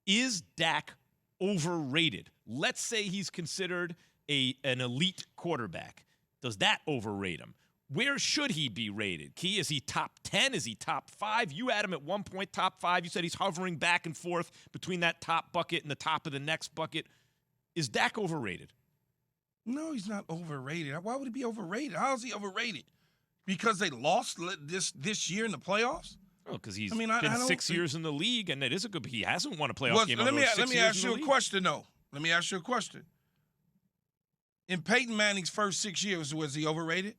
Is Dak overrated? Let's say he's considered an elite quarterback. Does that overrate him? Where should he be rated? Key, is he top 10? Is he top 5? You had him at one point top 5. You said he's hovering back and forth between that top bucket and the top of the next bucket. Is Dak overrated? No, he's not overrated. Why would he be overrated? How is he overrated? Because they lost this year in the playoffs? Oh, because he's been 6 years in the league, and it is a good. He hasn't won a playoff game. Let me ask you a question, though. Let me ask you a question. In Peyton Manning's first 6 years, was he overrated?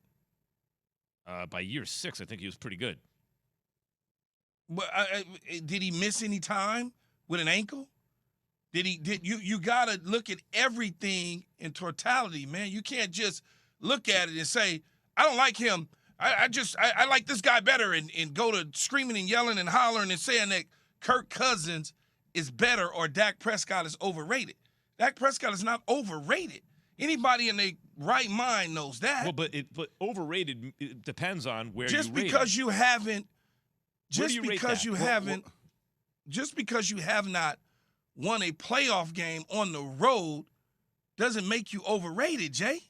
By year 6, I think he was pretty good. But did he miss any time with an ankle? You got to look at everything in totality, man. You can't just look at it and say, I don't like him. I like this guy better and go to screaming and yelling and hollering and saying that Kirk Cousins is better or Dak Prescott is overrated. Dak Prescott is not overrated. Anybody in their right mind knows that. Well, but overrated it depends on where just you rate because him. you haven't just Where do you rate because that? you haven't just because you have not won a playoff game on the road doesn't make you overrated, Jay.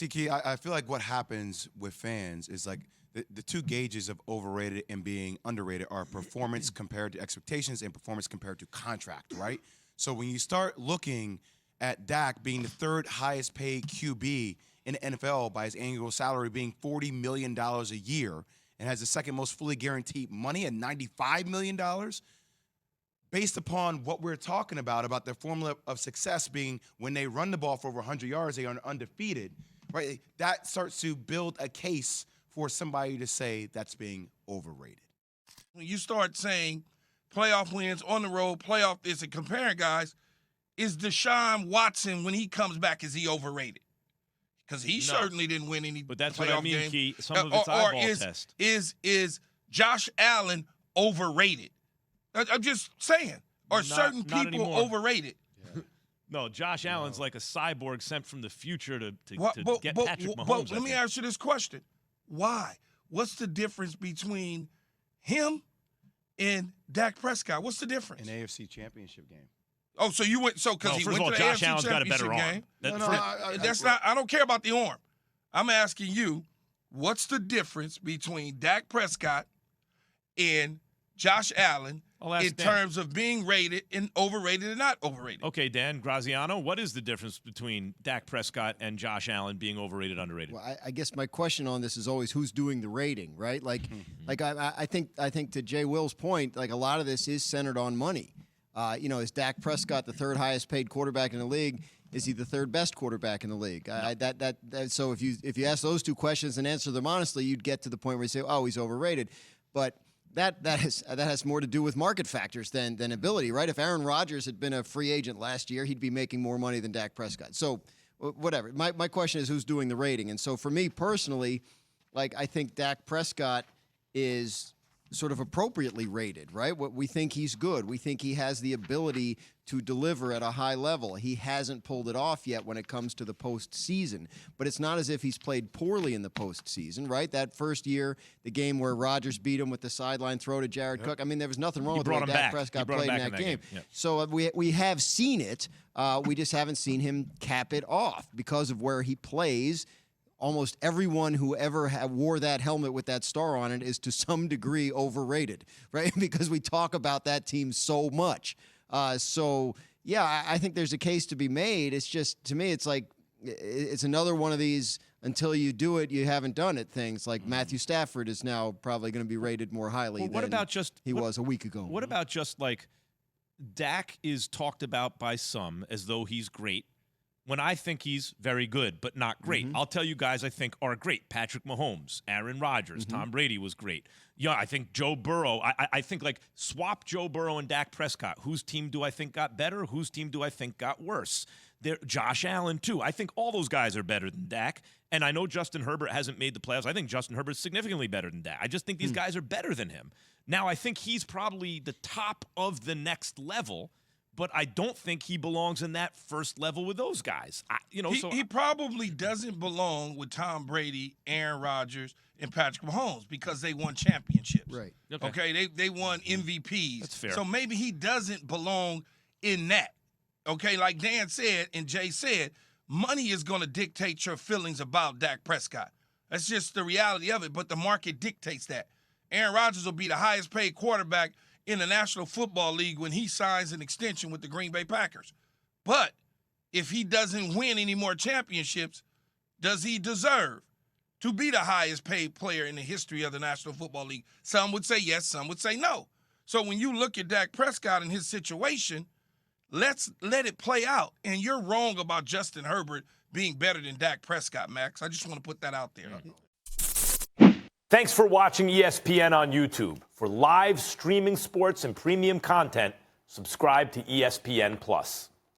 Key, I feel like what happens with fans is like the two gauges of overrated and being underrated are performance compared to expectations and performance compared to contract, right? So when you start looking at Dak being the third highest paid QB in the NFL by his annual salary being $40 million a year and has the second most fully guaranteed money at $95 million, based upon what we're talking about the formula of success being when they run the ball for over 100 yards, they are undefeated, right? That starts to build a case for somebody to say that's being overrated. When you start saying playoff wins on the road, playoff is comparing guys, is Deshaun Watson, when he comes back, is he overrated? Because he certainly didn't win any playoff games. But that's what I mean, game. Key. Some of it's eyeball test. Is Josh Allen overrated? I'm just saying. Or certain people overrated? Yeah. No, Josh Allen's like a cyborg sent from the future to get Patrick Mahomes. But let me ask you this question. Why? What's the difference between him and Dak Prescott? What's the difference? An AFC Championship game. Oh, so you went because he went to the Josh AFC Allen's got a better Championship arm. game. That's not. I don't care about the arm. I'm asking you, what's the difference between Dak Prescott and Josh Allen in terms of being rated and overrated and not overrated? Okay, Dan Graziano, what is the difference between Dak Prescott and Josh Allen being overrated, underrated? Well, I guess my question on this is always who's doing the rating, right? Like I think to JWill's point, like a lot of this is centered on money. Is Dak Prescott the third highest paid quarterback in the league? Is he the third best quarterback in the league? So if you ask those two questions and answer them honestly, you'd get to the point where you say, oh, he's overrated. But that has more to do with market factors than ability, right? If Aaron Rodgers had been a free agent last year, he'd be making more money than Dak Prescott. So whatever. My question is who's doing the rating. And so for me personally, like I think Dak Prescott is sort of appropriately rated, right? We think he's good. We think he has the ability to deliver at a high level. He hasn't pulled it off yet when it comes to the postseason. But it's not as if he's played poorly in the postseason, right? That first year, the game where Rodgers beat him with the sideline throw to Jared Cook. I mean, there was nothing wrong with the way Dak Prescott played in that game. Yep. So we have seen it. We just haven't seen him cap it off because of where he plays. Almost everyone who ever wore that helmet with that star on it is to some degree overrated, right? Because we talk about that team so much. I think there's a case to be made. It's just, to me, it's like, it's another one of these until you do it, you haven't done it things. Like Matthew Stafford is now probably going to be rated more highly than he was a week ago. What about just like Dak is talked about by some as though he's great, when I think he's very good, but not great. I'll tell you guys I think are great. Patrick Mahomes, Aaron Rodgers, Tom Brady was great. Yeah, I think Joe Burrow. I think like swap Joe Burrow and Dak Prescott. Whose team do I think got better? Whose team do I think got worse? Josh Allen, too. I think all those guys are better than Dak. And I know Justin Herbert hasn't made the playoffs. I think Justin Herbert's significantly better than Dak. I just think these guys are better than him. Now, I think he's probably the top of the next level, but I don't think he belongs in that first level with those guys. He probably doesn't belong with Tom Brady, Aaron Rodgers, and Patrick Mahomes because they won championships. Right. Okay, they won MVPs. That's fair. So maybe he doesn't belong in that. Okay, like Dan said and Jay said, money is going to dictate your feelings about Dak Prescott. That's just the reality of it, but the market dictates that. Aaron Rodgers will be the highest paid quarterback in the National Football League when he signs an extension with the Green Bay Packers. But if he doesn't win any more championships, does he deserve to be the highest paid player in the history of the National Football League? Some would say yes, some would say no. So when you look at Dak Prescott and his situation, let's let it play out. And you're wrong about Justin Herbert being better than Dak Prescott, Max. I just want to put that out there. Thanks for watching ESPN on YouTube. For live streaming sports and premium content, subscribe to ESPN+.